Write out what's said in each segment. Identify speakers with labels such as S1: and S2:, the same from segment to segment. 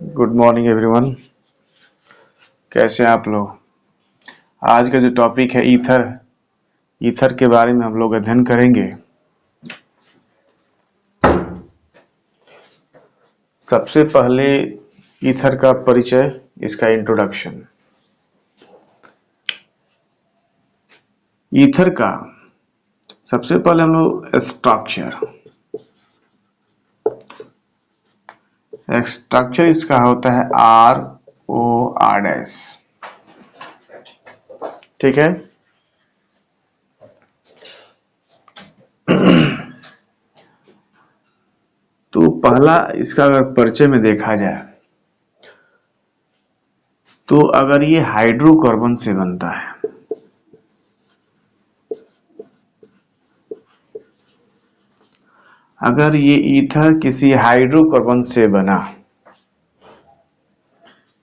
S1: Good morning everyone. कैसे हैं आप लोग। आज का जो टॉपिक है ईथर ईथर के बारे में हम लोग अध्ययन करेंगे। सबसे पहले ईथर का परिचय, इसका इंट्रोडक्शन। ईथर का सबसे पहले हम लोग स्ट्रक्चर इसका होता है ROR-। ठीक है। तो पहला इसका अगर परिचय में देखा जाए तो अगर ये हाइड्रोकार्बन से बनता है, अगर ये ईथर किसी हाइड्रोकार्बन से बना,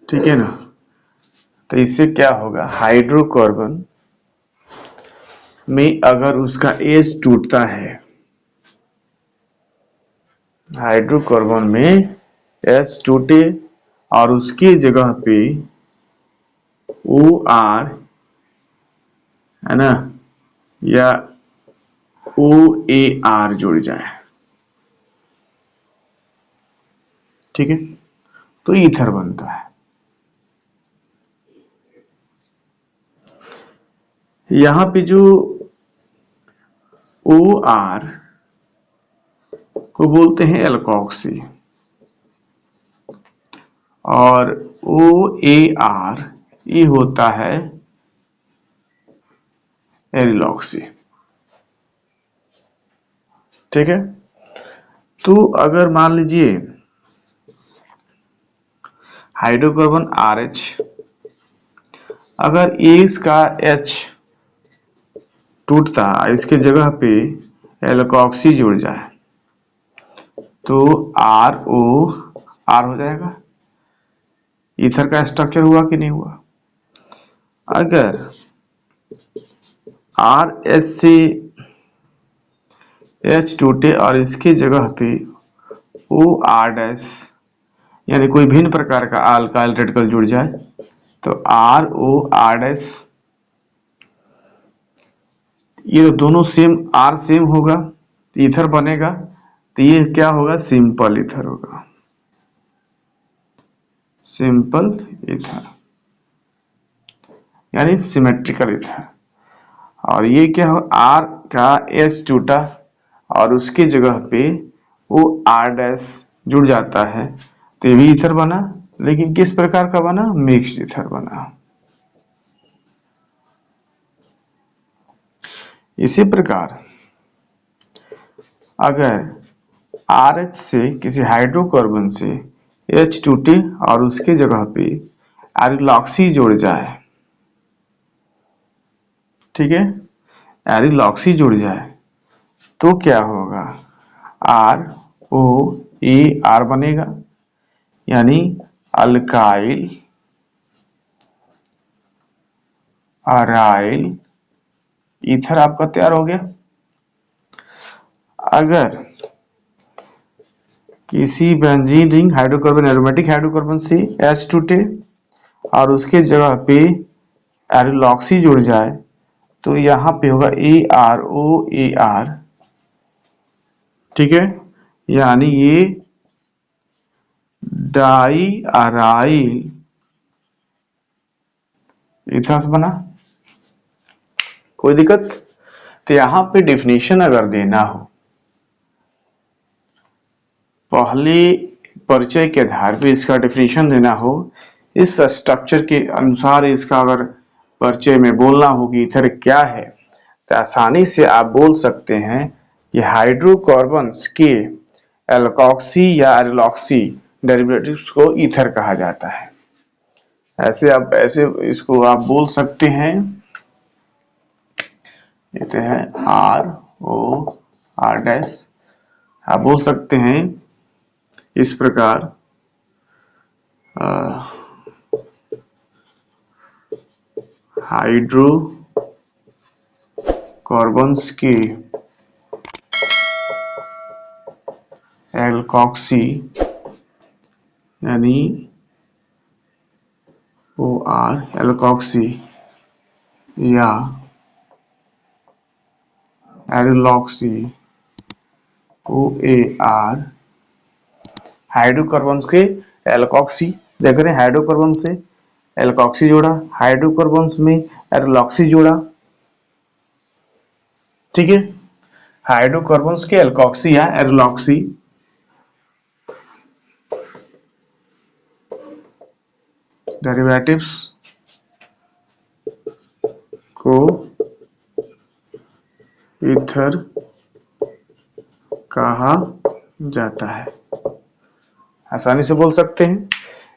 S1: ठीक है ना, तो इससे क्या होगा, हाइड्रोकार्बन में अगर उसका एच टूटता है, हाइड्रोकार्बन में एच टूटे और उसकी जगह पे OR है ना या OAR जुड़ जाए, ठीक है, तो ईथर बनता है। यहां पे जो OR को बोलते हैं एल्कोक्सी और OAR ये होता है एरिलॉक्सी, ठीक है। तो अगर मान लीजिए हाइड्रोकार्बन RH, अगर इसका H टूटता, इसके जगह पे एल्कोक्सी जुड़ जाए तो ROR हो जाएगा। ईथर का स्ट्रक्चर हुआ कि नहीं हुआ। अगर RH से H टूटे और इसके जगह पे OR- यानी कोई भिन्न प्रकार का अल्काइल रेडिकल जुड़ जाए तो ROR-, ये दोनों सेम R सेम होगा तो ईथर बनेगा। तो ये क्या होगा, सिंपल ईथर होगा, सिंपल ईथर यानी सिमेट्रिकल ईथर। और ये क्या हो, R का S टूटा और उसके जगह पे OR- जुड़ जाता है तो ये भी ईथर बना, लेकिन किस प्रकार का बना, मिक्स्ड ईथर बना। इसी प्रकार अगर RH से किसी हाइड्रोकार्बन से H टूटे और उसके जगह पे एरिलॉक्सी जुड़ जाए, ठीक है, एरिलॉक्सी जुड़ जाए तो क्या होगा, ROAR बनेगा, यानी अल्काइल अराइल ईथर आपका तैयार हो गया। अगर किसी benzene ring hydrocarbon aromatic hydrocarbon से H टूटे और उसके जगह पे एरिलॉक्सी जुड़ जाए तो यहां पे होगा AROAR, ठीक है, यानी ये डाई अराइल ईथर बना। कोई दिक्कत। तो यहां पे डेफिनेशन अगर देना हो, पहले परिचय के आधार पे इसका डेफिनेशन देना हो, इस स्ट्रक्चर के अनुसार इसका अगर परिचय में बोलना हो कि ईथर क्या है, तो आसानी से आप बोल सकते हैं कि हाइड्रोकार्बन्स के एल्कोक्सी या एरिलॉक्सी डेरिवेटिव्स को ईथर कहा जाता है। ऐसे इसको आप बोल सकते हैं, कहते हैं ROR-। आप बोल सकते हैं इस प्रकार, हाइड्रोकार्बन्स की एल्कोक्सी यानी OR एल्कोक्सी या एरोलॉक्सी OAR हाइड्रोकार्बन के एल्कोक्सी देख रहे हैं, हाइड्रोकार्बन से एल्कोक्सी जोड़ा, हाइड्रोकार्बन में एरोलॉक्सी जोड़ा, ठीक है। हाइड्रोकार्बन के एल्कोक्सी या एरोलॉक्सी डेरिवेटिव्स को ईथर कहा जाता है। आसानी से बोल सकते हैं।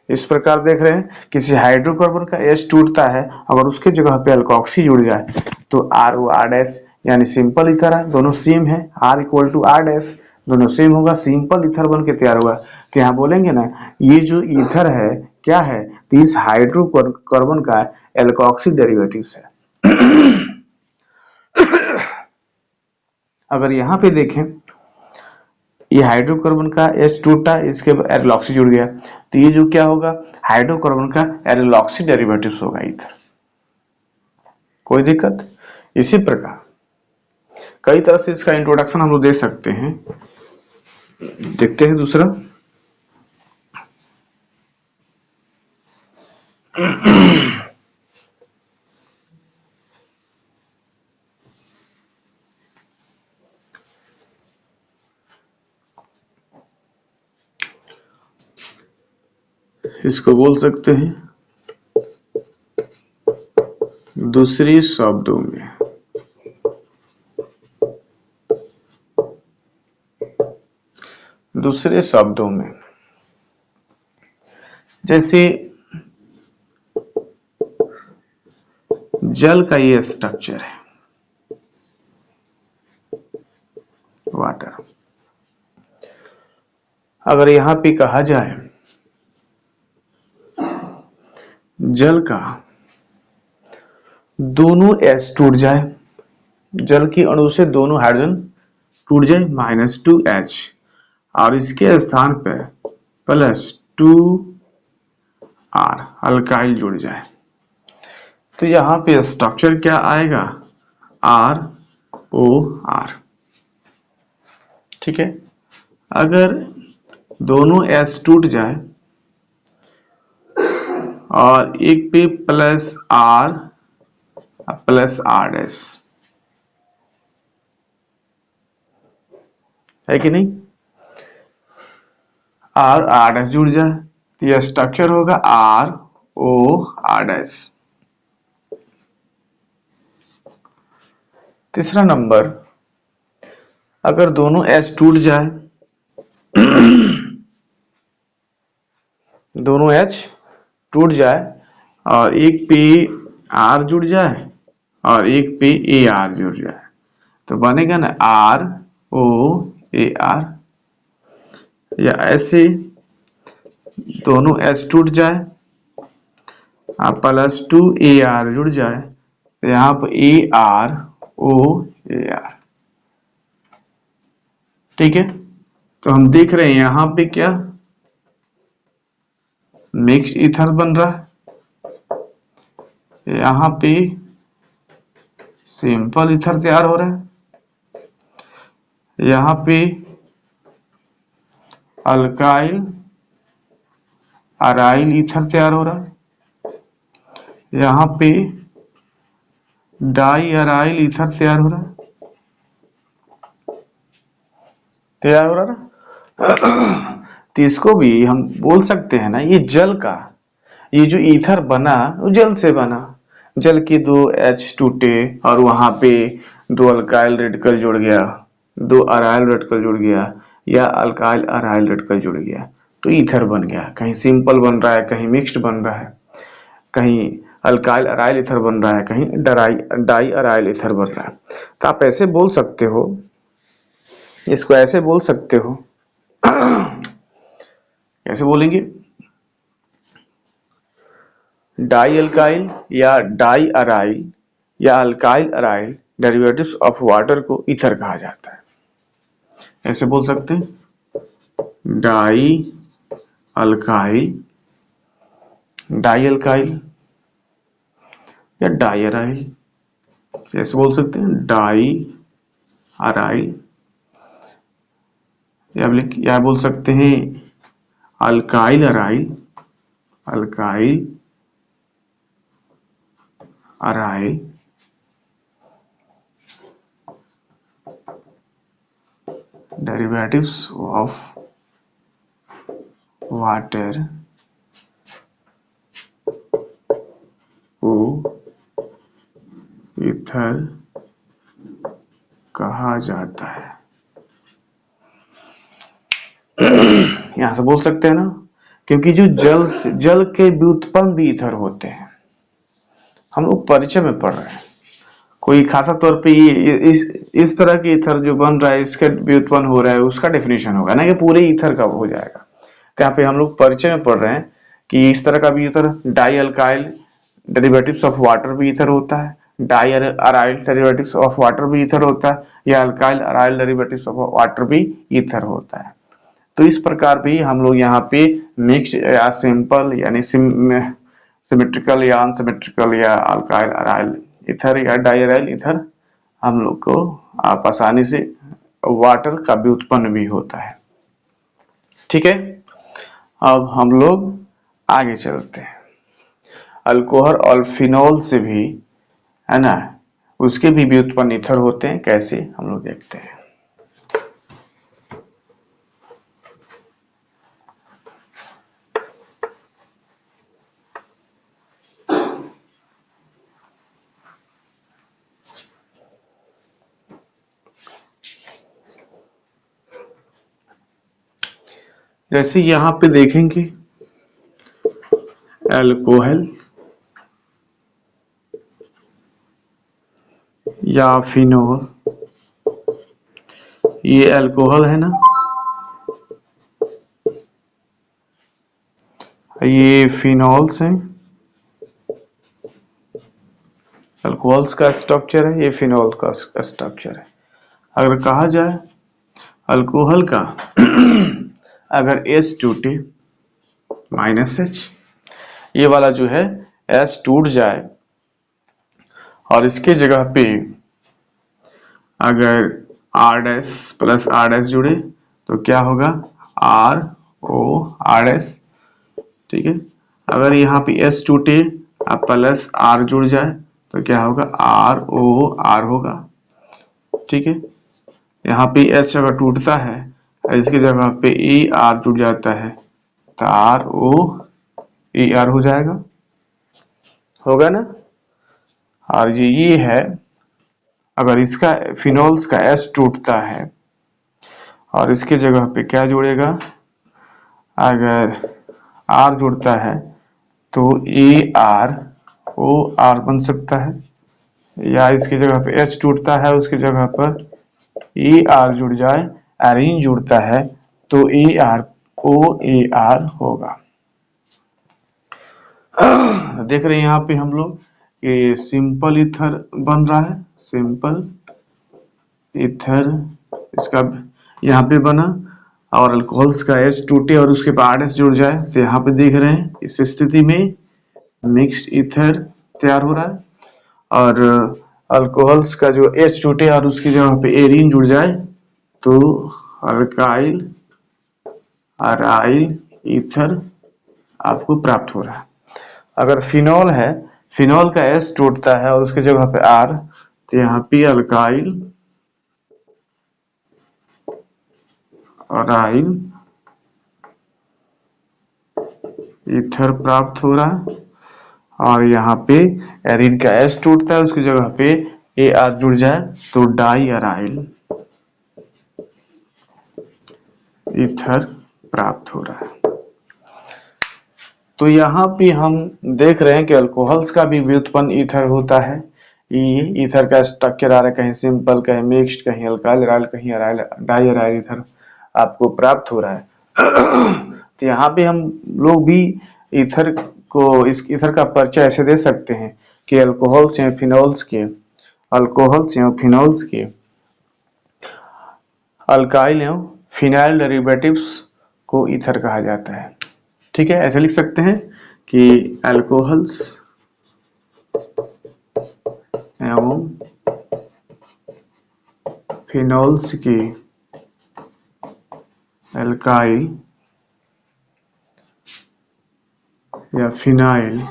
S1: इस प्रकार देख रहे हैं, किसी हाइड्रोकार्बन का H टूटता है, अगर उसके जगह पे एल्कोक्सी जुड़ जाए तो R यानी सिंपल ईथर है, दोनों सेम है, R = R दोनों सेम होगा, सिंपल ईथर बन के तैयार होगा। तो यहाँ बोलेंगे ना, ये जो ईथर है क्या है, तो इस हाइड्रोकार्बन का एल्कोक्सी डेरिवेटिव्स है। अगर यहाँ पे देखें, ये हाइड्रोकार्बन का H टूटा, इसके एरोलॉक्सी जुड़ गया, तो ये जो क्या होगा, हाइड्रोकार्बन का एरोलॉक्सी डेरिवेटिव्स होगा ईथर। कोई दिक्कत? इसी प्रकार कई तरह से इसका इंट्रोडक्शन हम लोग दे सकते हैं। देखते हैं दूसरा। इसको बोल सकते हैं दूसरे शब्दों में जैसे जल का ये स्ट्रक्चर है, वाटर। अगर यहां पे कहा जाए जल का दोनों H टूट जाए, जल की अणु से दोनों हाइड्रोजन टूट जाए -2H, और इसके स्थान पर +2R अल्काइल जुड़ जाए, तो यहाँ पे स्ट्रक्चर क्या आएगा, ROR। ठीक है। अगर दोनों H टूट जाए और एक पे +R +R' है कि नहीं, R जुड़ जाए, तो यह स्ट्रक्चर होगा ROR'। तीसरा नंबर, अगर दोनों H टूट जाए, दोनों H टूट जाए और एक पे R जुड़ जाए और एक पे AR जुड़ जाए, तो बनेगा ना ROAR। या ऐसे दोनों H टूट जाए और +2AR जुड़ जाए, तो यहाँ पर AROAR। ठीक है। तो हम देख रहे हैं यहाँ पे क्या मिक्स ईथर बन रहा है, यहाँ पे सिंपल ईथर तैयार हो रहा है, यहाँ पे अल्काइल अराइल ईथर तैयार हो रहा है, यहाँ पे डाई अराइल ईथर तैयार हो रहा है, ना। तो इसको भी हम बोल सकते हैं ना, ये जल का ये जो ईथर बना वो जल से बना, जल के 2 H टूटे और वहां पे 2 अल्काइल रेडिकल जुड़ गया, 2 अराइल रेडिकल जुड़ गया, या अल्काइल अराइल रेडिकल जुड़ गया, तो ईथर बन गया। कहीं सिंपल बन रहा है, कहीं मिक्स्ड बन रहा है, कहीं अल्काइल अराइल ईथर बन रहा है, कहीं डाई अराइल ईथर बन रहा है। तो आप ऐसे बोल सकते हो, इसको ऐसे बोल सकते हो, कैसे बोलेंगे, डाई अल्काइल या डाई अराइल या alkyl aryl derivatives of water को ईथर कहा जाता है। ऐसे बोल सकते हैं डाई अल्काइल, डाई अल्काइल या डाई अराइल, ऐसे बोल सकते हैं डाई अराइल, या बोल सकते हैं alkyl aryl, alkyl aryl, derivatives of water को ईथर कहा जाता है। यहां से बोल सकते हैं ना, क्योंकि जो जल के व्युत्पन्न भी ईथर होते हैं, हम लोग परिचय में पढ़ रहे हैं। कोई खासा तौर पे इस तरह के ईथर जो बन रहा है, इसके व्युत्पन्न हो रहा है, उसका डेफिनेशन होगा ना कि पूरे ईथर का हो जाएगा। तो यहाँ पे हम लोग परिचय में पढ़ रहे हैं कि इस तरह का भी ether di alkyl derivatives of water भी ईथर होता है, di aryl derivatives of water भी ईथर होता है, या alkyl aryl derivatives of water भी ईथर होता है। तो इस प्रकार भी हम लोग यहाँ पे मिक्स या सिंपल यानी सिमेट्रिकल या अनसिमेट्रिकल या अल्काइल अराइल ईथर या डाई अराइल ईथर हम लोग को आप आसानी से वाटर का भी उत्पन्न भी होता है। ठीक है, अब हम लोग आगे चलते हैं। अल्कोहल और फिनोल से भी, है ना, उसके भी व्युत्पन्न ईथर होते हैं। कैसे, हम लोग देखते हैं। जैसे यहां पे देखेंगे अल्कोहल या फिनोल, ये अल्कोहल है ना, ये फिनोल्स हैं। अल्कोहल्स का स्ट्रक्चर है, ये फिनोल का स्ट्रक्चर है। अगर कहा जाए अल्कोहल का अगर H2T -H, ये वाला जो है H टूट जाए और इसके जगह पे अगर R' प्लस R' जुड़े तो क्या होगा, ROR'। ठीक है, अगर यहाँ पे H2T प्लस R जुड़ जाए तो क्या होगा, ROR होगा। ठीक है, यहाँ पे H अगर टूटता है और इसकी जगह पे ER जुड़ जाता है तो ROER हो जाएगा, होगा ना। और ये है, अगर इसका फिनोल्स का S टूटता है और इसके जगह पे क्या जुड़ेगा, अगर R जुड़ता है तो AROR बन सकता है, या इसकी जगह पे H टूटता है उसकी जगह पर ER जुड़ जाए, एरीन जुड़ता है तो AROAR होगा। देख रहे हैं यहाँ पे हम लोग ये सिंपल ईथर बन रहा है, सिंपल ईथर इसका यहाँ पे बना, और अल्कोहल्स का H टूटे और उसके बाद RS जुड़ जाए तो यहाँ पे देख रहे हैं इस स्थिति में मिक्स्ड ईथर तैयार हो रहा है। और अल्कोहल्स का जो H टूटे और उसकी जगह पे एरीन जुड़ जाए तो अल्काइल अराइल ईथर आपको प्राप्त हो रहा है। अगर फिनोल है, फिनोल का S टूटता है और उसकी जगह पे R तो यहाँ पे अल्काइल अराइल ईथर प्राप्त हो रहा है। और यहाँ पे एरीन का S टूटता है उसकी जगह पे AR जुड़ जाए तो डाई अराइल ईथर प्राप्त हो रहा है। तो यहाँ पे हम देख रहे हैं कि अल्कोहल्स का भी व्युत्पन्न ईथर होता है। ये ईथर का स्ट्रक्चर आ रहा है, कहीं सिंपल, कहीं मिक्स्ड, कहीं अल्काइल अराइल, कहीं अराइल डाई अराइल ईथर आपको प्राप्त हो रहा है। तो यहाँ पे हम लोग भी ईथर को, इस ईथर का परिचय ऐसे दे सकते हैं कि अल्कोहल्स या फिनोल्स के, अल्कोहल्स या फिनोल्स के अल्काइल एवं फिनाइल डेरिवेटिव्स को ईथर कहा जाता है। ठीक है, ऐसे लिख सकते हैं कि अल्कोहल्स एवं फिनोल्स की एल्काइल या फिनाइल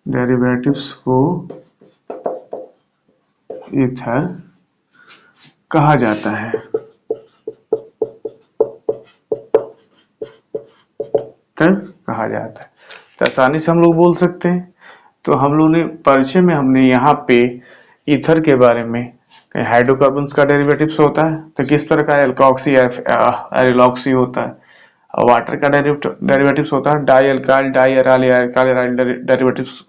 S1: डेरिवेटिव्स को ईथर कहा जाता है। तब कहा जाता है, तो आसानी से हम लोग बोल सकते हैं। तो हम लोग ने परिचय में हमने यहाँ पे ईथर के बारे में, हाइड्रोकार्बन्स का डेरिवेटिव्स होता है तो किस तरह का, एल्कोक्सी एरिलॉक्सी होता है। वाटर का डेरिवेटिव्स होता है डाई अल्काइल, डाई अराइल या अल्काइल अराइल डेरिवेटिव्स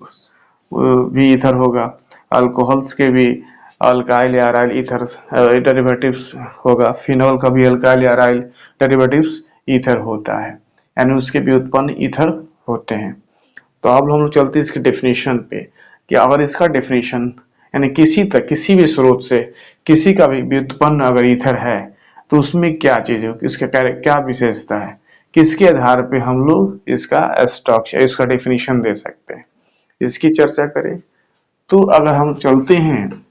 S1: भी ईथर होगा। अल्कोहल्स के भी अल्काइल या अराइल ईथर डेरिवेटिव्स होगा। फिनॉल का भी अल्काइल या अराइल डेरिवेटिव्स ईथर होता है, यानी उसके भी उत्पन्न ईथर होते हैं। तो अब हम लोग चलते हैं इसके डेफिनेशन पे कि अगर इसका डेफिनेशन यानी किसी भी स्रोत से किसी का भी व्युत्पन्न अगर ईथर है तो उसमें क्या चीज है, इसका क्या विशेषता है, किसके आधार पे हम लोग इसका स्ट्रक्चर, इसका डेफिनेशन दे सकते हैं, इसकी चर्चा करें। तो अगर हम चलते हैं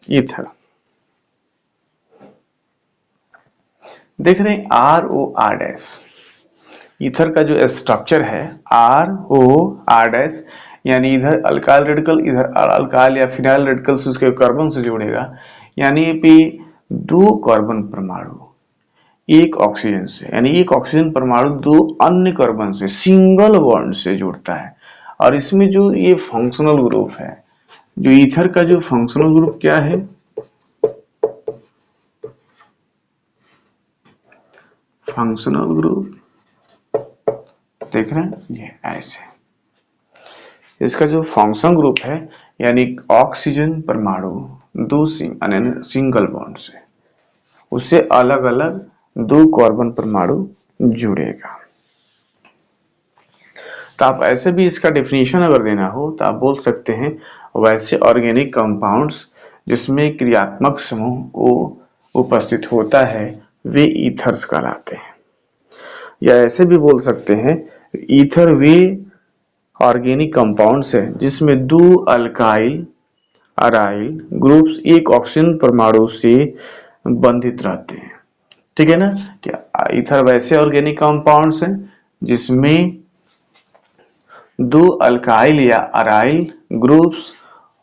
S1: ईथर, देख रहे हैं R O R dash, ether का जो स्ट्रक्चर है आर ओ आर डैश, यानी इधर अल्काइल रेडिकल, इधर अल्काइल या फिनाइल रेडिकल से उसके कार्बन से जुड़ेगा, यानी पे दो कार्बन परमाणु एक ऑक्सीजन से, यानी एक ऑक्सीजन परमाणु दो अन्य कार्बन से सिंगल बॉन्ड से जुड़ता है। और इसमें जो ये फंक्शनल ग्रुप है, जो ईथर का जो फंक्शनल ग्रुप क्या है, फंक्शनल ग्रुप देख रहे हैं ये ऐसे, इसका जो फंक्शन ग्रुप है यानी ऑक्सीजन परमाणु दो सिंगल बॉन्ड से उससे अलग अलग दो कार्बन परमाणु जुड़ेगा। तो आप ऐसे भी इसका डेफिनेशन अगर देना हो तो आप बोल सकते हैं वैसे ऑर्गेनिक कंपाउंड्स जिसमें क्रियात्मक समूह उपस्थित होता है वे ईथर्स कहलाते हैं। या ऐसे भी बोल सकते हैं ईथर वे ऑर्गेनिक कंपाउंड्स है जिसमें दो अल्काइल अराइल ग्रुप्स एक ऑक्सीजन परमाणु से बंधित रहते हैं। ठीक है ना, क्या ईथर वैसे ऑर्गेनिक कंपाउंड्स हैं जिसमें दो अल्काइल या अराइल ग्रुप्स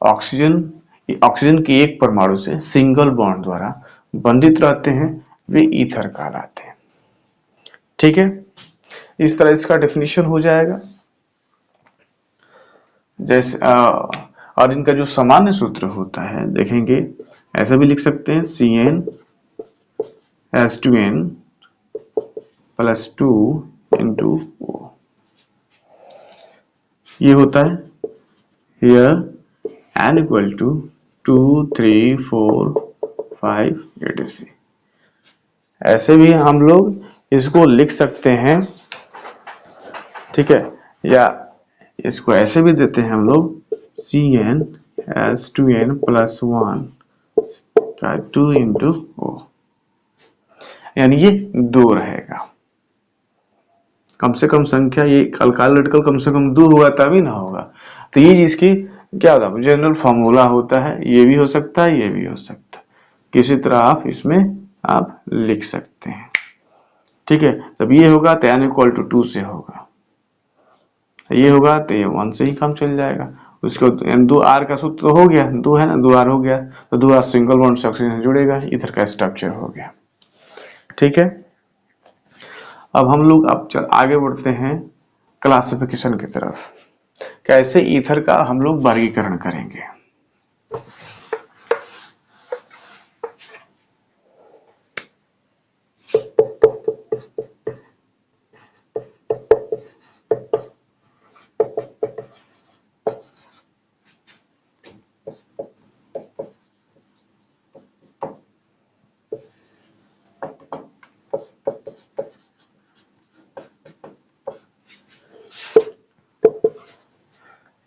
S1: ऑक्सीजन के एक परमाणु से सिंगल बॉन्ड द्वारा बंधित रहते हैं, वे ईथर कहलाते हैं। ठीक है, इस तरह इसका डेफिनेशन हो जाएगा। जैसे और इनका जो सामान्य सूत्र होता है देखेंगे, ऐसा भी लिख सकते हैं CnH2n + 2 × O, ये होता है here n = 2 3 4 5 etc। ऐसे भी हम लोग इसको लिख सकते हैं, ठीक है, या इसको ऐसे भी देते हैं हम लोग CnH2n + 1 का 2 × O, यानी ये 2 रहेगा। कम से कम संख्या, ये अल्काइल रेडिकल कम से कम 2 होगा तभी ना होगा। तो ये इसकी क्या होता है, जनरल फार्मूला होता है, ये भी हो सकता है ये भी हो सकता है, किसी तरह आप इसमें आप लिख सकते हैं। ठीक है, तब ये होगा तो n = 2 से होगा, ये होगा तो ये 1 से ही काम चल जाएगा। उसको दो आर का सूत्र तो हो गया, 2 है ना, 2 आर हो गया तो 2 आर सिंगल बॉन्ड से ऑक्सीजन जुड़ेगा, इधर का स्ट्रक्चर हो गया। ठीक है, अब हम लोग आगे बढ़ते हैं क्लासिफिकेशन की तरफ, कैसे ईथर का हम लोग वर्गीकरण करेंगे।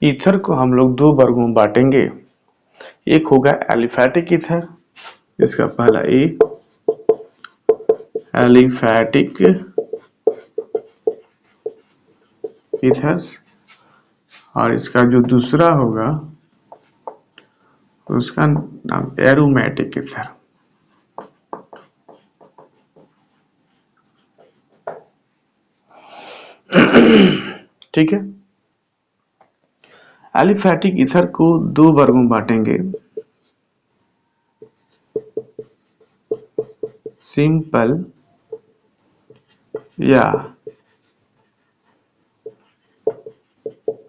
S1: ईथर को हम लोग दो वर्गों में बांटेंगे। एक होगा एलिफैटिक ईथर, इसका पहला ए एलिफैटिक ईथर्स, और इसका जो दूसरा होगा उसका नाम एरोमेटिक ईथर। ठीक है, एलिफैटिक ईथर को दो वर्गों में बांटेंगे। सिंपल या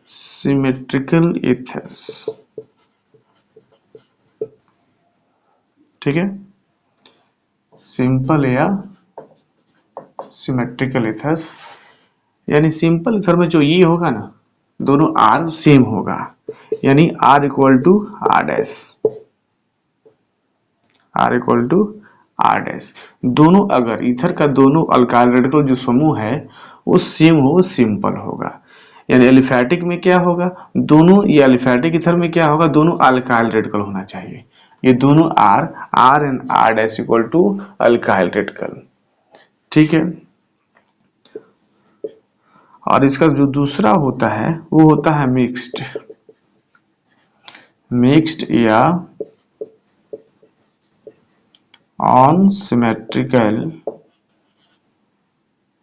S1: सिमेट्रिकल ईथर्स। ठीक है, सिंपल या सिमेट्रिकल ईथर्स, यानी सिंपल ईथर में जो ये होगा ना, दोनों आर सेम होगा, यानी R equal to R dash, R equal to R dash. दोनों अगर ईथर का दोनों अल्काइल रेडिकल जो समूह है वो सेम हो, सिंपल होगा। यानी एलिफैटिक में क्या होगा, दोनों, ये एलिफैटिक ईथर में क्या होगा, दोनों अल्काइल रेडिकल होना चाहिए। ये दोनों R and R dash equal to alkyl radical. ठीक है, और इसका जो दूसरा होता है वो होता है मिक्स्ड, मिक्स्ड या ऑन सिमेट्रिकल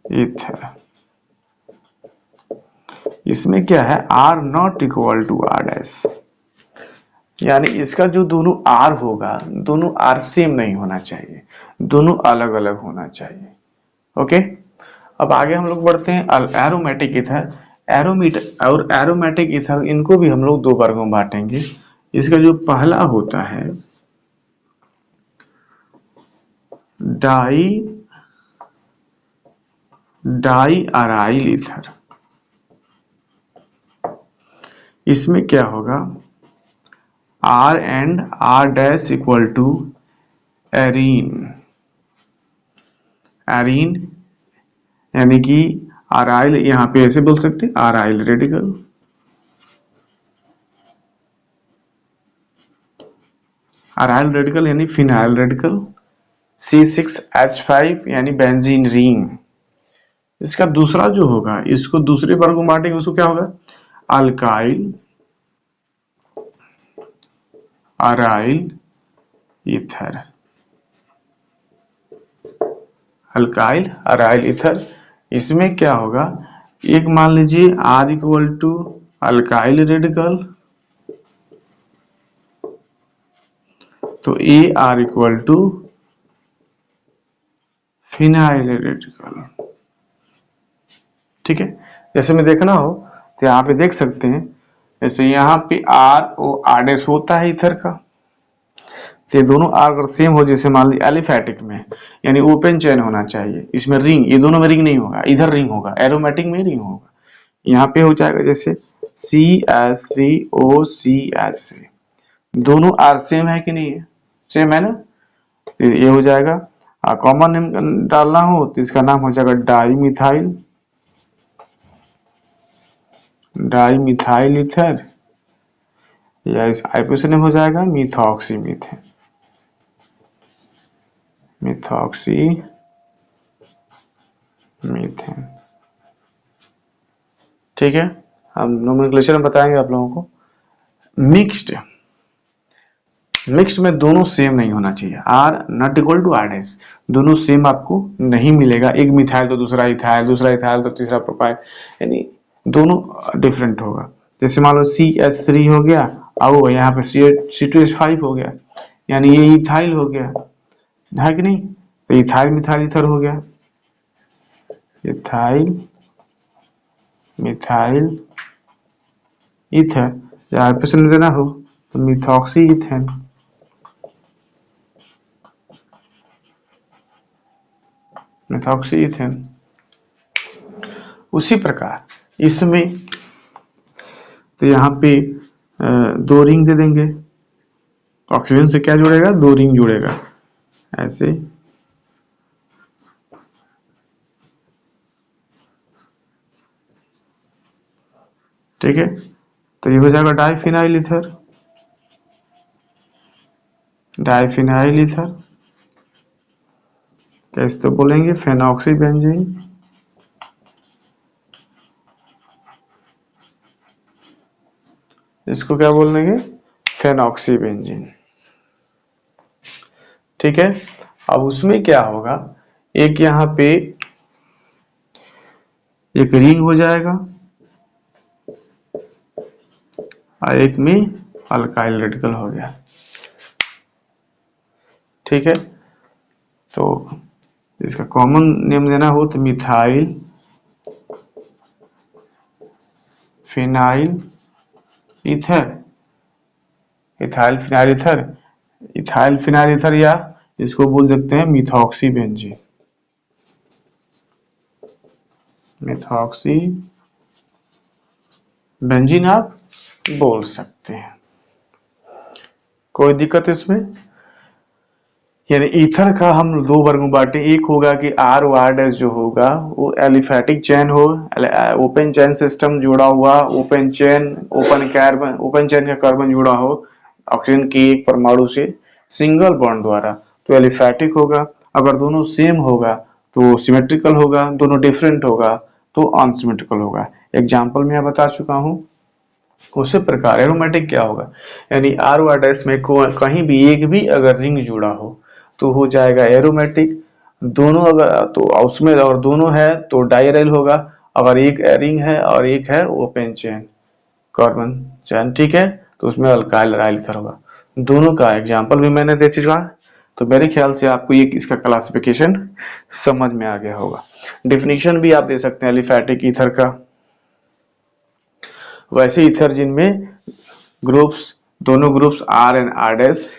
S1: ईथर। इसमें क्या है, R not equal to R dash, यानी इसका जो दोनों आर होगा, दोनों आर सेम नहीं होना चाहिए, दोनों अलग अलग होना चाहिए। ओके, अब आगे हम लोग बढ़ते हैं एरोमेटिक ईथर। एरोमेटिक ईथर, इनको भी हम लोग दो वर्गों में बांटेंगे। इसका जो पहला होता है डाई अराइल ईथर। इसमें क्या होगा, R and R dash equal to arene, arene यानी कि अराइल, यहां पे ऐसे बोल सकते हैं अराइल रेडिकल, अराइल रेडिकल यानी फिनाइल रेडिकल, C6H5 यानी बेंजीन रिंग। इसका दूसरा जो होगा, इसको दूसरे वर्ग में बांटेंगे, उसको क्या होगा, alkyl aryl ether, alkyl aryl ether. इसमें क्या होगा, एक मान लीजिए R equal to alkyl radical, तो AR equal to phenyl radical. ठीक है, जैसे में देखना हो तो यहाँ पे देख सकते हैं, जैसे यहाँ पे आर डैश होता है ईथर का, तो ये दोनों आर अगर सेम हो, जैसे मान लीजिए एलिफैटिक में, यानी ओपन चेन होना चाहिए, इसमें रिंग, ये दोनों में रिंग नहीं होगा, इधर रिंग होगा, एरोमेटिक में रिंग होगा। यहाँ पे हो जाएगा जैसे CH3OCH3, दोनों आर सेम है कि नहीं है, सेम है ना, तो ये हो जाएगा। कॉमन नेम डालना हो तो इसका नाम हो जाएगा डाई मिथाइल ईथर, या इस आईपीओ नेम हो जाएगा मिथॉक्सी मीथेन। ठीक है, हम नोमेनक्लेचर में बताएंगे आप लोगों को। मिक्स्ड में दोनों सेम नहीं होना चाहिए, R not equal to R dash, दोनों सेम आपको नहीं मिलेगा, एक मिथाइल तो दूसरा इथाइल, दूसरा इथाइल तो तीसरा प्रोपाइल, यानी दोनों डिफरेंट होगा। जैसे मान लो CH3 हो गया, और यहाँ पे C2H5 हो गया, यानी ये इथाइल हो गया, है कि नहीं, तो इथाइल मिथाइल ईथर हो गया, इथाइल मिथाइल ईथर, या ऑप्शन देना हो तो मिथॉक्सी ईथेन। Methoxy ethane. उसी प्रकार इसमें तो यहाँ पे दो रिंग दे देंगे, ऑक्सीजन से क्या जुड़ेगा, दो रिंग जुड़ेगा ऐसे, ठीक है। तो ये हो जाएगा डाइफिनाइल ईथर, डाइफिनाइल ईथर, कैसे तो बोलेंगे फेनॉक्सी बेंजीन, इसको क्या बोलेंगे, फेनॉक्सी बेंजीन। ठीक है, अब उसमें क्या होगा, एक यहाँ पे एक रिंग हो जाएगा और एक में अल्काइल रेडिकल हो गया। ठीक है, तो इसका कॉमन नेम देना हो तो methyl phenyl ether, ethyl phenyl ether, ethyl phenyl ether, या इसको बोल सकते हैं मिथॉक्सी बेंजीन, मिथॉक्सी बेंजीन आप बोल सकते हैं, कोई दिक्कत इसमें। यानी ईथर का हम दो वर्ग में बांटे, एक होगा कि आर ओ आर डैश जो होगा वो एलिफैटिक चेन हो, ओपन चेन सिस्टम जुड़ा हुआ, open chain, open carbon, open chain का कार्बन जुड़ा हो ऑक्सीजन की एक परमाणु से सिंगल बॉन्ड द्वारा, तो एलिफैटिक होगा। अगर दोनों सेम होगा तो सिमेट्रिकल होगा, दोनों डिफरेंट होगा तो अनसिमेट्रिकल होगा। एग्जाम्पल में बता चुका हूं। उसी प्रकार एरोमेटिक क्या होगा, यानी आर ओ आर डैश में कहीं भी एक भी अगर रिंग जुड़ा हो तो हो जाएगा एरोमेटिक, दोनों अगर तो उसमें और दोनों है तो डायरेल होगा, अगर एक रिंग है और एक है ओपन चेन कार्बन चेन, ठीक है, तो उसमें अल्काइल राइल ईथर होगा। दोनों का एग्जांपल भी मैंने दे चुका, तो मेरे ख्याल से आपको ये इसका क्लासिफिकेशन समझ में आ गया होगा। डिफिनीशन भी आप दे सकते हैं एलिफैटिक ईथर का। वैसे ईथर जिनमें ग्रुप्स, दोनों groups R and R dash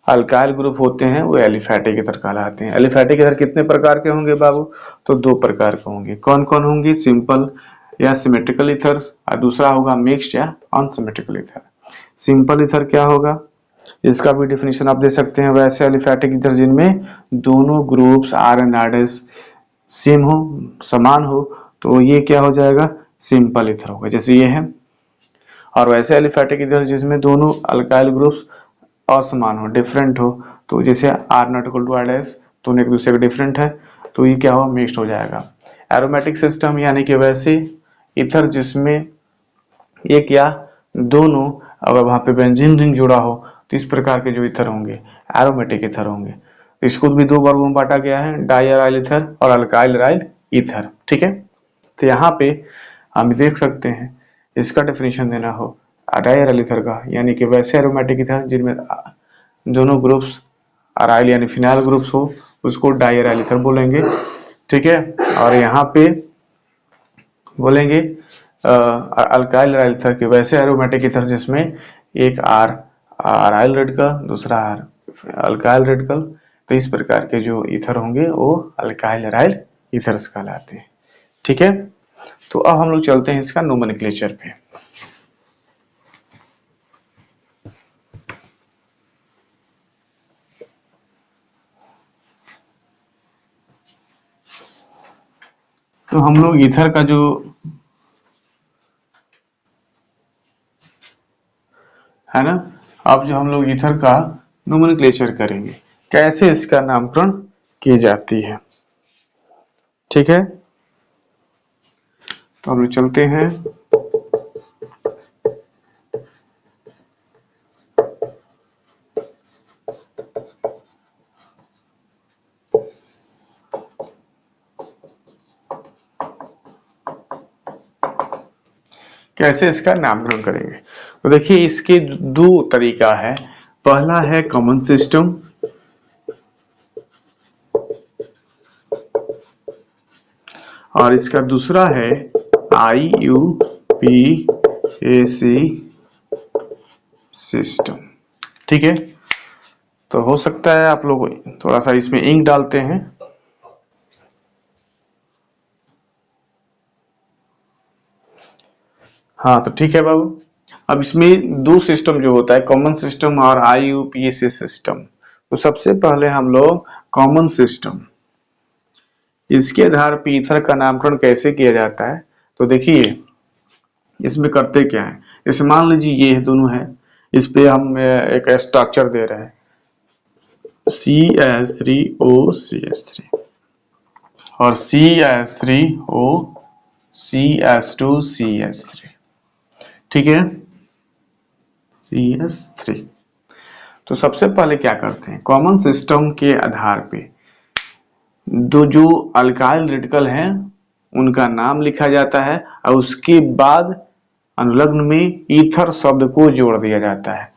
S1: alkyl group होते हैं वो एलिफैटिक ईथर कहलाते हैं। एलिफैटिक ईथर कितने प्रकार के होंगे बाबू, तो दो प्रकार के होंगे। कौन कौन होंगे, सिंपल या सिमेट्रिकल ईथर, और दूसरा होगा मिक्स्ड या अनसिमेट्रिकल ईथर। सिंपल ईथर क्या होगा, इसका भी डिफिनीशन आप दे सकते हैं। वैसे एलिफैटिक ईथर जिनमें दोनों groups R and R dash same हो, समान हो, तो ये क्या हो जाएगा, सिंपल ईथर होगा, जैसे ये है। और वैसे एलिफैटिक ईथर जिसमें दोनों अल्काइल ग्रुप्स असमान हो, डिफरेंट हो, तो जैसे R not equal to R dash, दोनों एक दूसरे के डिफरेंट है, तो ये क्या हो, मिक्स्ड हो जाएगा। एरोमेटिक सिस्टम यानी कि वैसे ईथर जिसमें एक या दोनों अगर वहां पे बेंजीन रिंग जुड़ा हो, तो इस प्रकार के जो ईथर होंगे एरोमेटिक ईथर होंगे। तो इसको भी दो वर्गों में बांटा गया है, डायराइल ईथर और अल्काइल राइल ईथर। ठीक है, तो यहाँ पे हम देख सकते हैं, इसका डेफिनेशन देना हो डायराइल ईथर का, यानी कि वैसे एरोमेटिक ईथर जिनमें दोनों ग्रुप्स अराइल यानी फिनाइल ग्रुप्स हो, उसको डायराइल ईथर बोलेंगे। ठीक है, और यहाँ पे बोलेंगे अल्काइल राइल ईथर के वैसे एरोमेटिक ईथर जिसमें एक आर अराइल रेडिकल, दूसरा आर अल्काइल रेडिकल, तो इस प्रकार के जो ईथर होंगे वो अल्काइल राइल ईथर्स कहलाते हैं। ठीक है, तो अब हम लोग चलते हैं इसका नोमेनक्लेचर पे। तो हम लोग ईथर का जो है ना, अब जो हम लोग ईथर का नोमेनक्लेचर करेंगे, कैसे इसका नामकरण की जाती है। ठीक है, तो हम लोग चलते हैं। कैसे इसका नामकरण करेंगे, तो देखिए इसके दो तरीका है। पहला है कॉमन सिस्टम, और इसका दूसरा है IUPAC सिस्टम। ठीक है, तो हो सकता है आप लोग थोड़ा सा इसमें इंक डालते हैं। हाँ, तो ठीक है बाबू। अब इसमें दो सिस्टम जो होता है, कॉमन सिस्टम और IUPAC सिस्टम। तो सबसे पहले हम लोग कॉमन सिस्टम, इसके आधार पर ईथर का नामकरण कैसे किया जाता है, तो देखिए इसमें करते क्या है, इस मान लीजिए ये दोनों है, इस पे हम एक स्ट्रक्चर दे रहे हैं CH3OCH3 और CH3OCH2CH3, ठीक है, CH3। तो सबसे पहले क्या करते हैं, कॉमन सिस्टम के आधार पे दो जो अल्काइल रेडिकल हैं उनका नाम लिखा जाता है और उसके बाद अनुलग्न में ईथर शब्द को जोड़ दिया जाता है।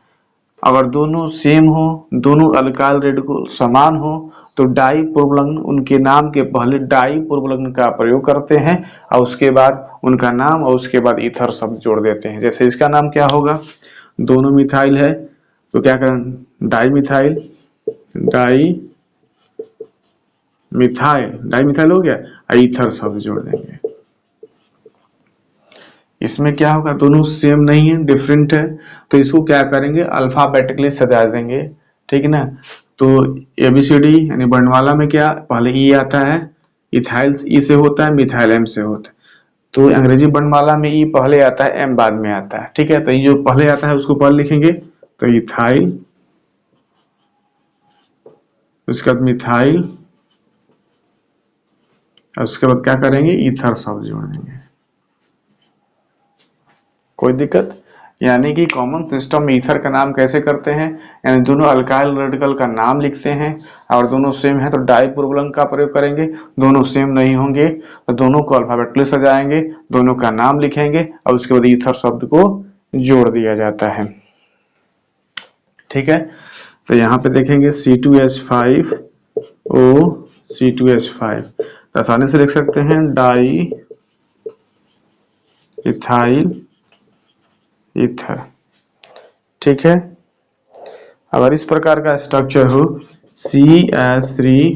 S1: अगर दोनों सेम हो, दोनों अल्काइल रेडिकल समान हो तो डाई पूर्वलग्न, उनके नाम के पहले डाई पूर्वलग्न का प्रयोग करते हैं और उसके बाद उनका नाम और उसके बाद ईथर शब्द जोड़ देते हैं। जैसे इसका नाम क्या होगा, दोनों मिथाइल है तो क्या करें, di methyl, di methyl, di methyl हो गया, ईथर शब्द जोड़ देंगे। इसमें क्या होगा, दोनों सेम नहीं है, डिफरेंट है, तो इसको क्या करेंगे, अल्फाबेटिकली सजा देंगे, ठीक है ना। तो एबीसीडी यानी वर्णमाला में क्या पहले ई आता है, इथाइल ई से होता है, मिथाइल एम से होता है। तो अंग्रेजी वर्णमाला में ई पहले आता है, एम बाद में आता है, ठीक है। तो ये जो पहले आता है उसको पहले लिखेंगे, तो इथाइल, उसके बाद मिथाइल, और उसके बाद क्या करेंगे, ईथर शब्द जोड़ देंगे। कोई दिक्कत, यानी कि कॉमन सिस्टम में ईथर का नाम कैसे करते हैं, यानी दोनों अल्काइल रेडिकल का नाम लिखते हैं और दोनों सेम है तो डाई पूर्वलग्न का प्रयोग करेंगे, दोनों सेम नहीं होंगे तो दोनों को अल्फाबेटिकली सजाएंगे, दोनों का नाम लिखेंगे और उसके बाद ईथर शब्द को जोड़ दिया जाता है, ठीक है। तो यहाँ पे देखेंगे C2H5O C2H5, तो आसानी से लिख सकते हैं डाई इथाइल ईथर, ठीक है। अगर इस प्रकार का स्ट्रक्चर हो CH3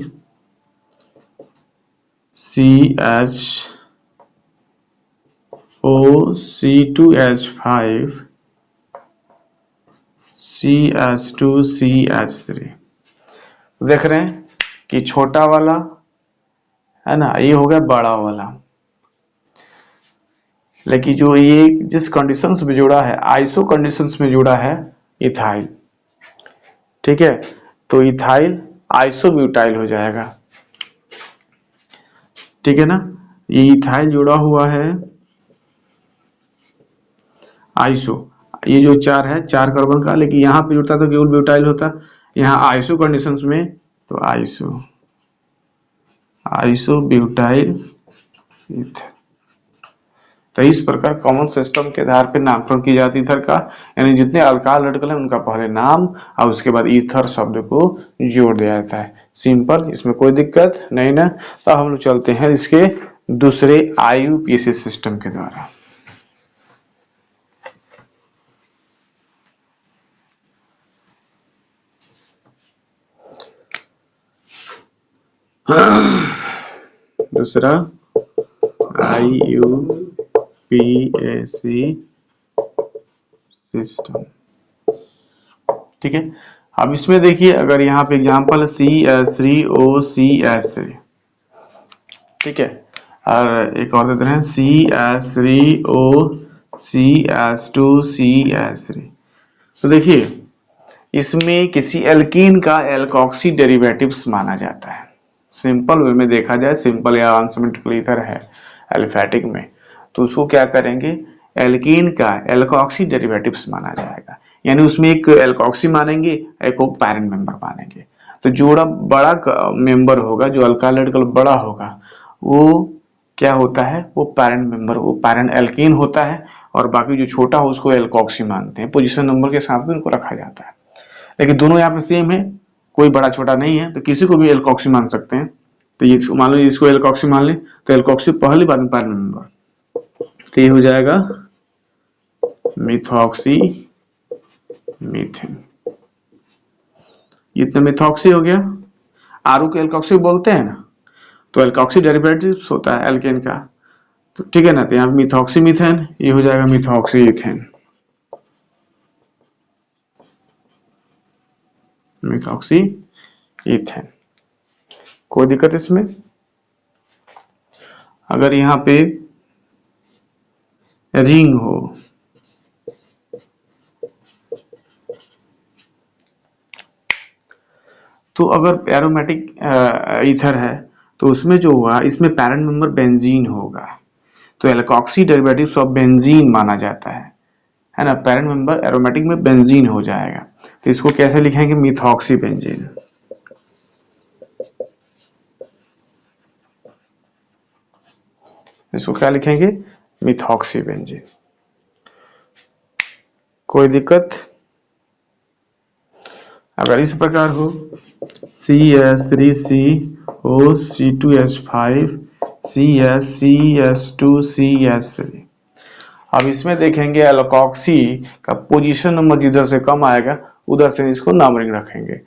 S1: CHO C2H5 CH2 CH3, देख रहे हैं कि छोटा वाला है ना, ये हो गया बड़ा वाला, लेकिन जो ये जिस कंडीशंस में जुड़ा है, आइसो कंडीशंस में जुड़ा है इथाइल, ठीक है, तो इथाइल आइसोब्यूटाइल हो जाएगा, ठीक है ना। ये इथाइल जुड़ा हुआ है आइसो, ये जो चार है, चार कार्बन का, लेकिन यहाँ पे जुड़ता तो केवल ब्यूटाइल होता, यहाँ आइसो कंडीशंस में तो आइसोब्यूटाइल। तो इस प्रकार कॉमन सिस्टम के आधार पर नामकरण की जाती ईथर का, यानी जितने अल्काइल रेडिकल है उनका पहले नाम और उसके बाद ईथर शब्द को जोड़ दिया जाता है। सिंपल, इसमें कोई दिक्कत नहीं ना। तो हम लोग चलते हैं इसके दूसरे IUPAC सिस्टम के द्वारा। दूसरा IUPAC सिस्टम, ठीक है। अब इसमें देखिए, अगर यहाँ पे एग्जांपल है CH3OCH3, ठीक है, और एक और देते हैं CH3OCH2CH3। तो देखिए इसमें किसी एल्कीन का एल्कोक्सी डेरिवेटिव्स माना जाता है। सिंपल वे में देखा जाए, सिंपल या अनसिमेट्रिकल ईथर है एलिफेटिक में, तो उसको क्या करेंगे, एल्कीन का एल्कोक्सी डेरिवेटिव्स माना जाएगा, यानी उसमें एक एल्कोक्सी मानेंगे, एक पैरेंट मेंबर मानेंगे। तो जोड़ा बड़ा मेंबर होगा, जो अल्काइल रेडिकल बड़ा होगा, वो क्या होता है, वो पैरेंट मेंबर, वो पैरेंट एल्कीन होता है, और बाकी जो छोटा हो उसको एल्कोक्सी मानते हैं। पोजीशन नंबर के साथ में उनको रखा जाता है, लेकिन दोनों यहाँ पे सेम है, कोई बड़ा छोटा नहीं है, तो किसी को भी एल्कोक्सी मान सकते हैं। तो ये मान लो इसको एल्कोक्सी मान ले, तो एल्कोक्सी पहली बार में पैरेंट मेंबर, तो ये हो जाएगा मिथॉक्सी मीथेन। इतना मिथॉक्सी हो गया, आरू को एल्कोक्सी बोलते हैं ना, तो एल्कोक्सी डेरिवेटिव्स होता है एल्केन का, तो ठीक है ना। तो यहाँ पे मिथॉक्सी मीथेन, ये हो जाएगा मिथॉक्सी इथेन, मिथॉक्सी इथेन। कोई दिक्कत इसमें? अगर यहाँ पे रिंग हो, तो अगर एरोमेटिक ईथर है तो उसमें जो हुआ, इसमें पैरेंट मेंबर बेंजीन होगा, तो एल्कोक्सी डेरिवेटिव्स ऑफ बेंजीन माना जाता है ना। पैरेंट मेंबर एरोमेटिक में बेंजीन हो जाएगा, तो इसको कैसे लिखेंगे, मिथॉक्सी बेंजीन। इसको क्या लिखेंगे, मिथॉक्सी बेंजीन। कोई दिक्कत? अगर इस प्रकार हो CS3CO C2H5 CS2CS3। अब इसमें देखेंगे एल्कोक्सी का पोजीशन नंबर जिधर से कम आएगा उधर से इसको नंबरिंग रखेंगे,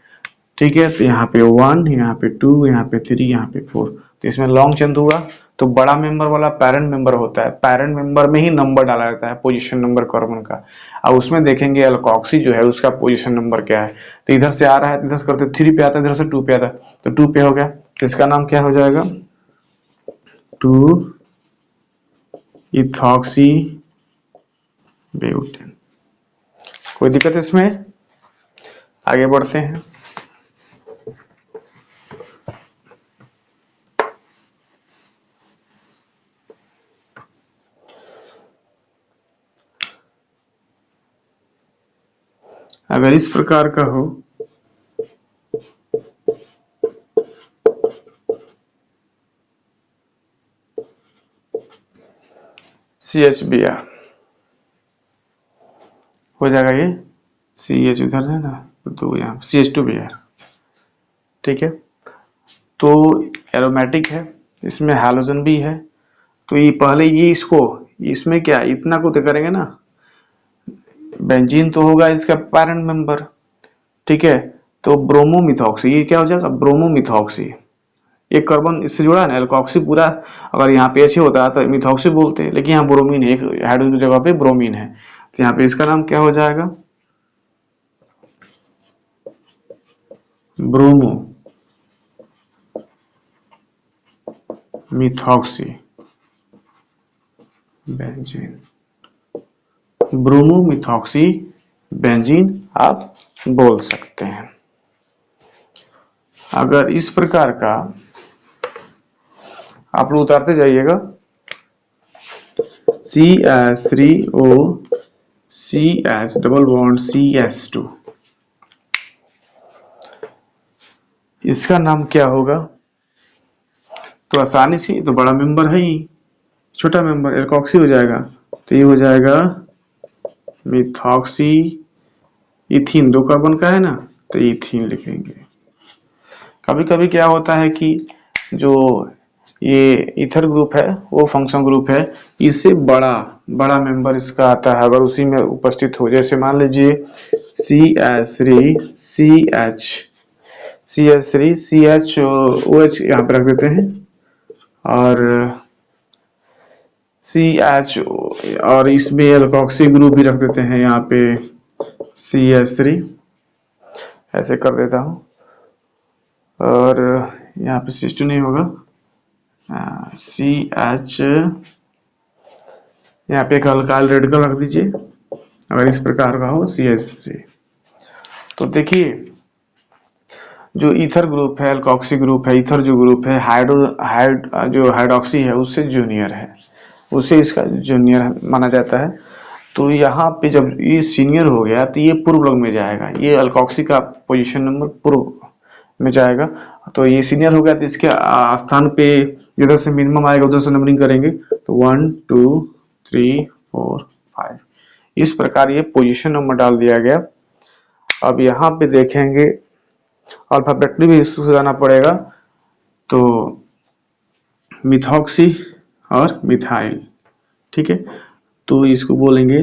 S1: ठीक है। तो यहाँ पे 1, यहाँ पे 2, यहाँ पे 3, यहाँ पे 4, तो इसमें लॉन्ग चेन हुआ। तो बड़ा मेंबर वाला पैरेंट मेंबर होता है, पैरेंट मेंबर में ही नंबर डाला जाता है, पोजीशन नंबर कार्बन का। अब उसमें देखेंगे एल्कोक्सी जो है उसका पोजीशन नंबर क्या है, तो इधर से आ रहा है, इधर से करते 3 पे आता है, इधर से 2 पे आता है, तो 2 पे हो गया, तो इसका नाम क्या हो जाएगा, 2 इथॉक्सी ब्यूटेन। कोई दिक्कत इसमें? आगे बढ़ते हैं। अगर इस प्रकार का हो CHBr हो जाएगा, ये CH उधर है ना, तो यहाँ CH2Br, ठीक है। तो एरोमेटिक है, इसमें हैलोजन भी है, तो ये पहले ये इसको, इसमें क्या इतना को तो करेंगे ना, बेंजीन तो होगा इसका पैरेंट मेंबर, ठीक है। तो ब्रोमोमिथॉक्सी, ये क्या हो जाएगा, ब्रोमोमिथॉक्सी, ये कार्बन इससे जुड़ा है ना, एल्कोक्सी पूरा, अगर यहाँ पे ऐसे होता है तो मिथॉक्सी बोलते हैं, लेकिन यहाँ ब्रोमीन है, एक हाइड्रोजन की जगह पे ब्रोमीन है, तो यहाँ पे इसका नाम क्या हो जाएगा, ब्रोमो मिथॉक्सी बेंजीन, ब्रोमोमिथॉक्सी बेंजीन आप बोल सकते हैं। अगर इस प्रकार का आप लोग उतारते जाइएगा, CS3O CS double bond CS2, इसका नाम क्या होगा, तो आसानी से, तो बड़ा मेंबर है ही, छोटा मेंबर एल्कोक्सी हो जाएगा, तो ये हो जाएगा मिथॉक्सी इथीन, 2 कार्बन का है ना, तो इथीन लिखेंगे। कभी कभी क्या होता है कि जो ये ईथर ग्रुप है वो फंक्शन ग्रुप है, इससे बड़ा मेंबर इसका आता है, अगर उसी में उपस्थित हो, जैसे मान लीजिए CH3CH यहाँ पे रख देते हैं, और CH, और इसमें एल्कोक्सी ग्रुप भी रख देते हैं यहाँ पे CH3, ऐसे कर देता हूँ, और यहाँ पे CH2 नहीं होगा, CH, यहाँ पे एक अल्काइल रेड कलर रख दीजिए, अगर इस प्रकार का हो CH3। तो देखिए जो ईथर ग्रुप है, एल्कोक्सी ग्रुप है, ईथर जो ग्रुप है जो हाइड्रोक्सी है उससे जूनियर है, उसे इसका जूनियर माना जाता है। तो यहाँ पे जब ये सीनियर हो गया तो ये पूर्व लग में जाएगा, ये अल्कोक्सी का पोजीशन नंबर पूर्व में जाएगा, तो ये सीनियर हो गया, तो इसके स्थान पे जिधर से मिनिमम आएगा उधर से नंबरिंग करेंगे, तो 1 2 3 4 5, इस प्रकार ये पोजीशन नंबर डाल दिया गया। अब यहाँ पे देखेंगे अल्फाबेटली भी इसको जाना पड़ेगा, तो मिथॉक्सी और मिथाइल, ठीक है, तो इसको बोलेंगे,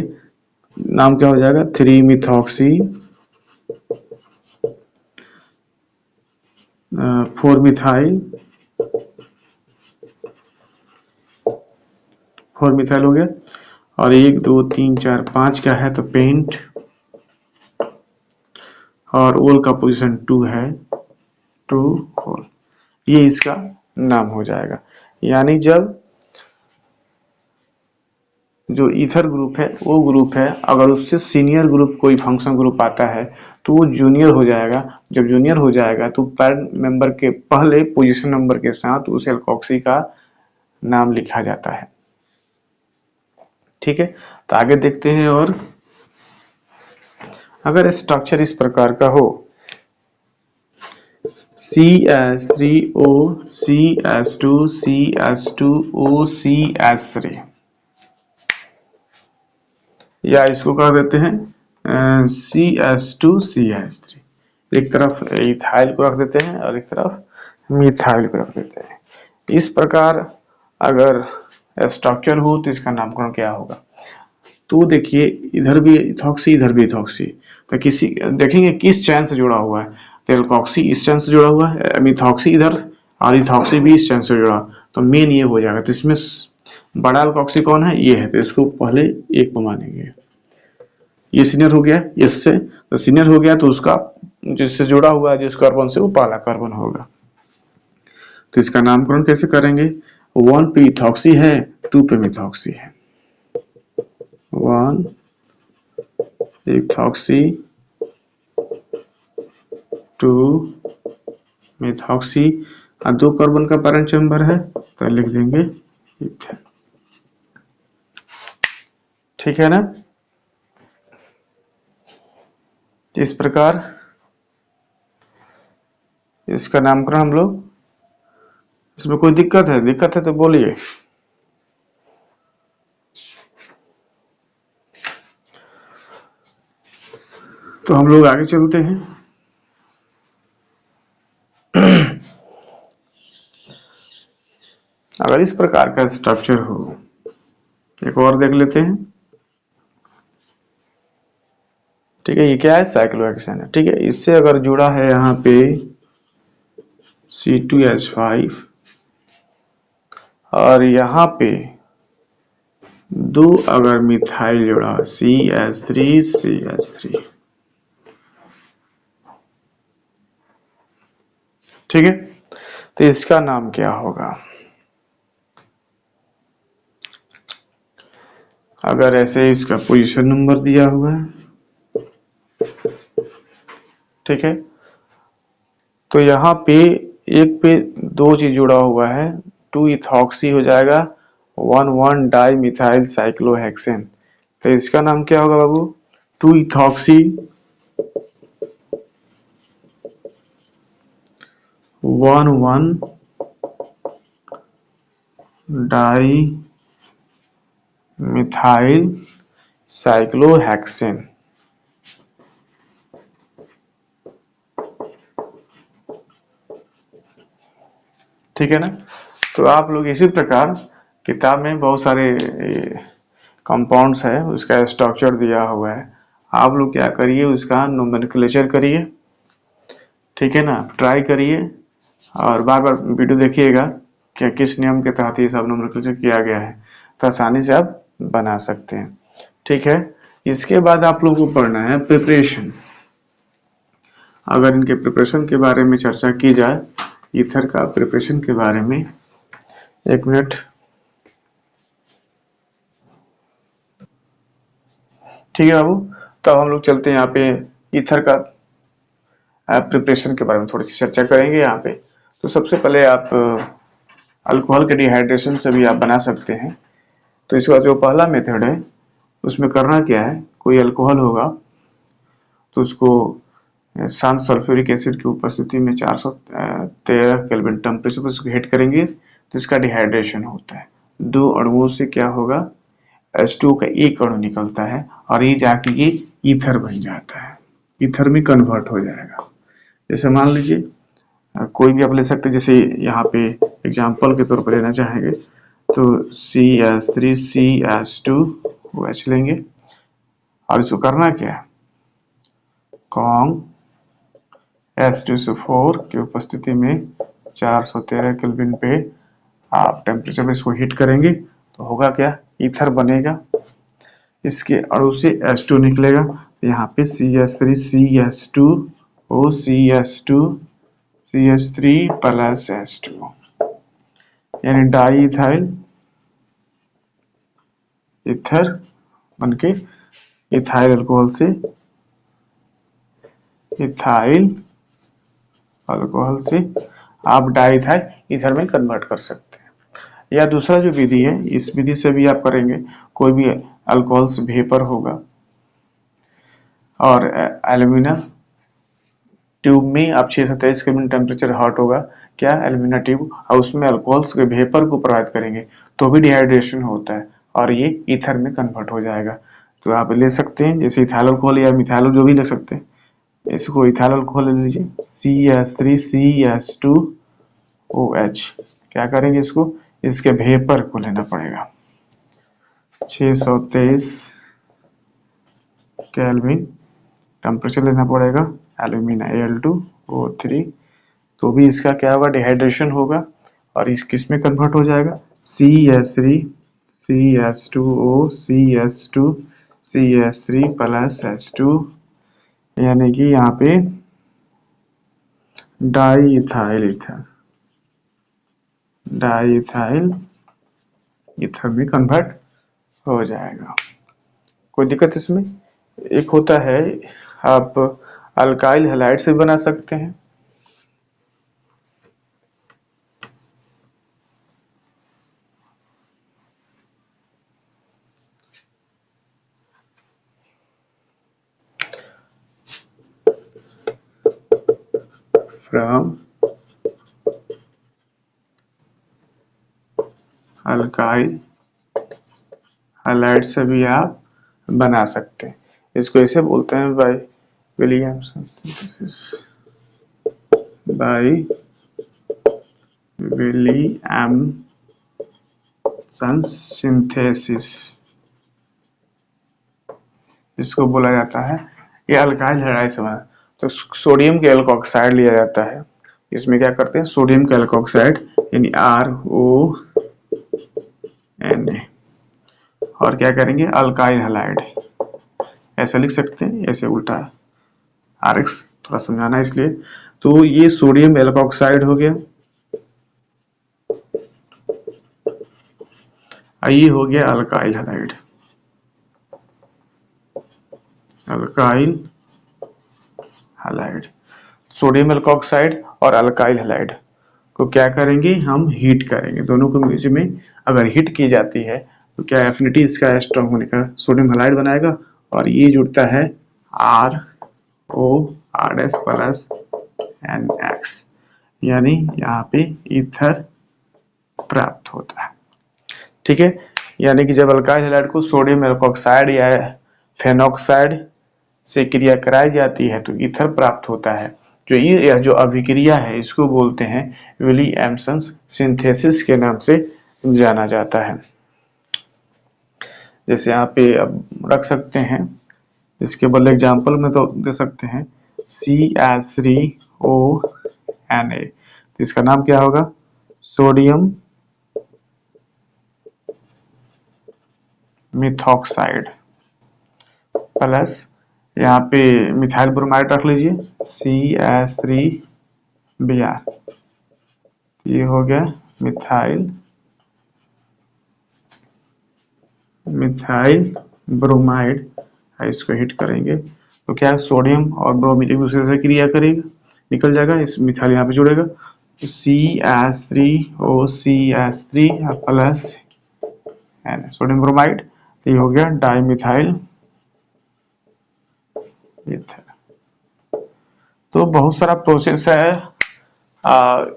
S1: नाम क्या हो जाएगा, 3 मिथॉक्सी 4 मिथाइल, 4 मिथाइल हो गया, और 1 2 3 4 5 क्या है, तो पेंट, और ओल का पोजीशन 2 है, 2 ओल, ये इसका नाम हो जाएगा। यानी जब जो ईथर ग्रुप है वो ग्रुप है, अगर उससे सीनियर ग्रुप कोई फंक्शन ग्रुप आता है तो वो जूनियर हो जाएगा। जब जूनियर हो जाएगा तो पैरेंट मेंबर के पहले पोजीशन नंबर के साथ उस एल्कोक्सी का नाम लिखा जाता है। ठीक है, तो आगे देखते हैं। और अगर स्ट्रक्चर इस प्रकार का हो, CH3O CH2 CH2O CH3, या इसको कह देते हैं CH2 CH3, एक तरफ इथाइल को रख देते हैं और एक तरफ मिथाइल को रख देते हैं। इस प्रकार अगर स्ट्रक्चर हो तो इसका नामकरण क्या होगा? तो देखिए, इधर भी इथॉक्सी इधर भी इथॉक्सी, तो किसी देखेंगे किस चैन से जुड़ा हुआ है। तो एल्कोक्सी इस चैन से जुड़ा हुआ है, मिथॉक्सी इधर, और इथॉक्सी भी इस चैन से जुड़ा, तो मेन ये हो जाएगा। तो इसमें बड़ा एल्कोक्सी कौन है? ये है, तो इसको पहले एक को मानेंगे। ये सीनियर हो गया इससे, तो सीनियर हो गया तो उसका जिससे जुड़ा हुआ है जिस कार्बन से, वो पहला कार्बन होगा। तो इसका नामकरण कैसे करेंगे? 1 पे इथॉक्सी है, 2 पे मिथॉक्सी है। 1 इथॉक्सी, 2 मिथॉक्सी, और 2 कार्बन का पैरेंट चेंबर है तो लिख देंगे इथेन। ठीक है ना? इस प्रकार इसका नामकरण हम लोग, इसमें कोई दिक्कत है? दिक्कत है तो बोलिए। तो हम लोग आगे चलते हैं। अगर इस प्रकार का स्ट्रक्चर हो, एक और देख लेते हैं। ठीक है, ये क्या है? साइक्लोहेक्सेन है। ठीक है, इससे अगर जुड़ा है यहाँ पे C2H5 और यहाँ पे 2 अगर मिथाइल जुड़ा CH3 CH3। ठीक है, तो इसका नाम क्या होगा? अगर ऐसे इसका पोजीशन नंबर दिया हुआ है, ठीक है, तो यहाँ पे एक पे 2 चीज जुड़ा हुआ है, 2 इथॉक्सी हो जाएगा, 1 डाई मिथाइल साइक्लोहेक्सेन। तो इसका नाम क्या होगा बाबू? 2 इथॉक्सी 1 डाई मिथाइल साइक्लोहेक्सेन। ठीक है ना? तो आप लोग इसी प्रकार किताब में बहुत सारे कंपाउंड्स है, उसका स्ट्रक्चर दिया हुआ है, आप लोग क्या करिए, उसका नोमेनक्लेचर करिए। ठीक है ना? ट्राई करिए और बार बार वीडियो देखिएगा कि किस नियम के तहत ये सब नोमेनक्लेचर किया गया है, तो आसानी से आप बना सकते हैं। ठीक है, इसके बाद आप लोगों को पढ़ना है प्रिपरेशन। अगर इनके प्रिपरेशन के बारे में चर्चा की जाए, ईथर का प्रिपरेशन के बारे में, एक मिनट। ठीक है बाबू, तो हम लोग चलते हैं यहाँ पे ईथर का प्रिपरेशन के बारे में थोड़ी सी चर्चा करेंगे यहाँ पे। तो सबसे पहले आप अल्कोहल के डिहाइड्रेशन से भी आप बना सकते हैं। तो इसका जो पहला मेथड है, उसमें करना क्या है, कोई अल्कोहल होगा तो उसको शांत सल्फ्यूरिक एसिड की उपस्थिति में 413 केल्विन टेम्परेचर पर उसको हीट करेंगे तो इसका डिहाइड्रेशन होता है। 2 अणुओं से क्या होगा, H2 का एक अणु निकलता है और ये जाके ये ईथर बन जाता है, ईथर में कन्वर्ट हो जाएगा। जैसे मान लीजिए कोई भी आप ले सकते हैं, जैसे यहाँ पे एग्जांपल के तौर पर लेना चाहेंगे तो CH3 CH2OH लेंगे और इसको करना क्या है, कॉन्ग H2SO4 की उपस्थिति में 413 केल्विन पे आप टेम्परेचर में इसको हीट करेंगे तो होगा क्या, ईथर बनेगा। इसके अणु से H2 निकलेगा, यहाँ पे CH3 CH2O CH2 CH3 plus H2 यानी डाई इथाइल ईथर बनके इथाइल अल्कोहल से इथाइल अल्कोहल से आप डाइथाइल ईथर में कन्वर्ट कर सकते हैं। या दूसरा जो विधि है, इस विधि से भी आप करेंगे, कोई भी अल्कोहल्स वेपर होगा और एल्यूमिना ट्यूब में आप 6 से 23 केल्विन टेम्परेचर हॉट होगा क्या एल्यूमिना ट्यूब, और उसमें अल्कोहल्स के वेपर को प्रोवाइड करेंगे तो भी डिहाइड्रेशन होता है और ये ईथर में कन्वर्ट हो जाएगा। तो आप ले सकते हैं जैसे इथाइल अल्कोहल या मिथाइल जो भी ले सकते हैं। इसको इथाइल अल्कोहल ले लीजिए, CH3CH2OH। क्या करेंगे, इसको इसके वेपर को लेना पड़ेगा, 623 केल्विन टेम्परेचर लेना पड़ेगा, एल्यूमिना Al2O3, तो भी इसका क्या होगा, डिहाइड्रेशन होगा और इस किस में कन्वर्ट हो जाएगा, CH3 CH2O CH2 CH3 plus H2, यानी कि यहाँ पे डाईइथाइल ईथर में कन्वर्ट हो जाएगा। कोई दिक्कत इसमें? एक होता है आप अल्काइल हैलाइड से बना सकते हैं, फ्रॉम अल्काइल हैलाइड से भी आप बना सकते हैं। इसको ऐसे बोलते हैं bye Williamson synthesis, bye Williamson synthesis इसको बोला जाता है। ये अल्काइल हैलाइड से बना, तो सोडियम के एल्कोक्साइड लिया जाता है। इसमें क्या करते हैं, सोडियम का एल्कोक्साइड यानी RONA, और क्या करेंगे, अल्काइल हैलाइड, ऐसे लिख सकते हैं, ऐसे उल्टा RX थोड़ा समझाना है इसलिए। तो ये सोडियम एल्कोक्साइड हो गया, ये हो गया अल्काइल हैलाइड। सोडियम एल्कोक्साइड और अल्काइल हैलाइड को क्या करेंगे, हम हीट करेंगे। दोनों को बीच में अगर हीट की जाती है तो क्या एफिनिटी इसका स्ट्रॉन्ग होने का सोडियम हैलाइड बनाएगा और ये जुड़ता है RORS प्लस NX, यानी यहाँ पे ईथर प्राप्त होता है। ठीक है, यानी कि जब अल्काइल हैलाइड को सोडियम एल्कोक्साइड या फेनॉक्साइड से क्रिया कराई जाती है तो ईथर प्राप्त होता है। ये जो अभिक्रिया है इसको बोलते हैं विलियमसन सिंथेसिस के नाम से जाना जाता है। जैसे यहाँ पे अब रख सकते हैं, इसके बदले एग्जाम्पल में तो दे सकते हैं CH3ONA, तो इसका नाम क्या होगा, सोडियम मिथॉक्साइड प्लस यहाँ पे मिथाइल ब्रोमाइड रख लीजिए CH3Br, ये हो गया मिथाइल ब्रोमाइड। इसको हिट करेंगे तो क्या सोडियम और ब्रोमीन एक दूसरे से क्रिया करेगा, निकल जाएगा, इस मिथाइल यहाँ पे जुड़ेगा, तो CH3OCH3 प्लस सोडियम ब्रोमाइड, तो ये हो गया डाईमिथाइल ईथर। तो बहुत सारा प्रोसेस है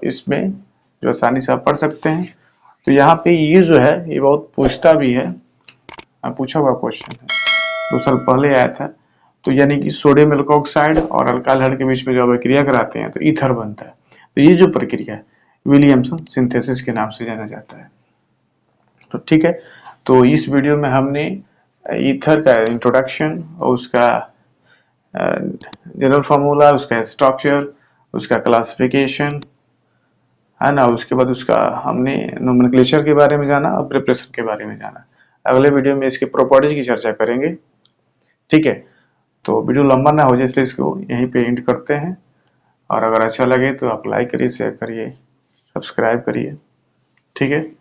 S1: इसमें जो आसानी से आप पढ़ सकते हैं। तो यहाँ पे ये जो है ये बहुत पूछता भी है, पूछा हुआ क्वेश्चन है, 2 साल पहले आया था। तो यानी कि सोडियम एल्कोक्साइड और अल्काइल हैलाइड के बीच में जब क्रिया कराते हैं तो ईथर बनता है। तो ये जो प्रक्रिया है विलियमसन सिंथेसिस के नाम से जाना जाता है। तो ठीक है, तो इस वीडियो में हमने ईथर का इंट्रोडक्शन और उसका जनरल फार्मूला, उसका स्ट्रक्चर, उसका क्लासिफिकेशन है ना, उसके बाद उसका हमने नोमेनक्लेचर के बारे में जाना और प्रिपरेशन के बारे में जाना। अगले वीडियो में इसके प्रॉपर्टीज की चर्चा करेंगे। ठीक है, तो वीडियो लंबा ना हो जाए इसलिए इसको यहीं पे एंड करते हैं, और अगर अच्छा लगे तो आप लाइक करिए, शेयर करिए, सब्सक्राइब करिए। ठीक है।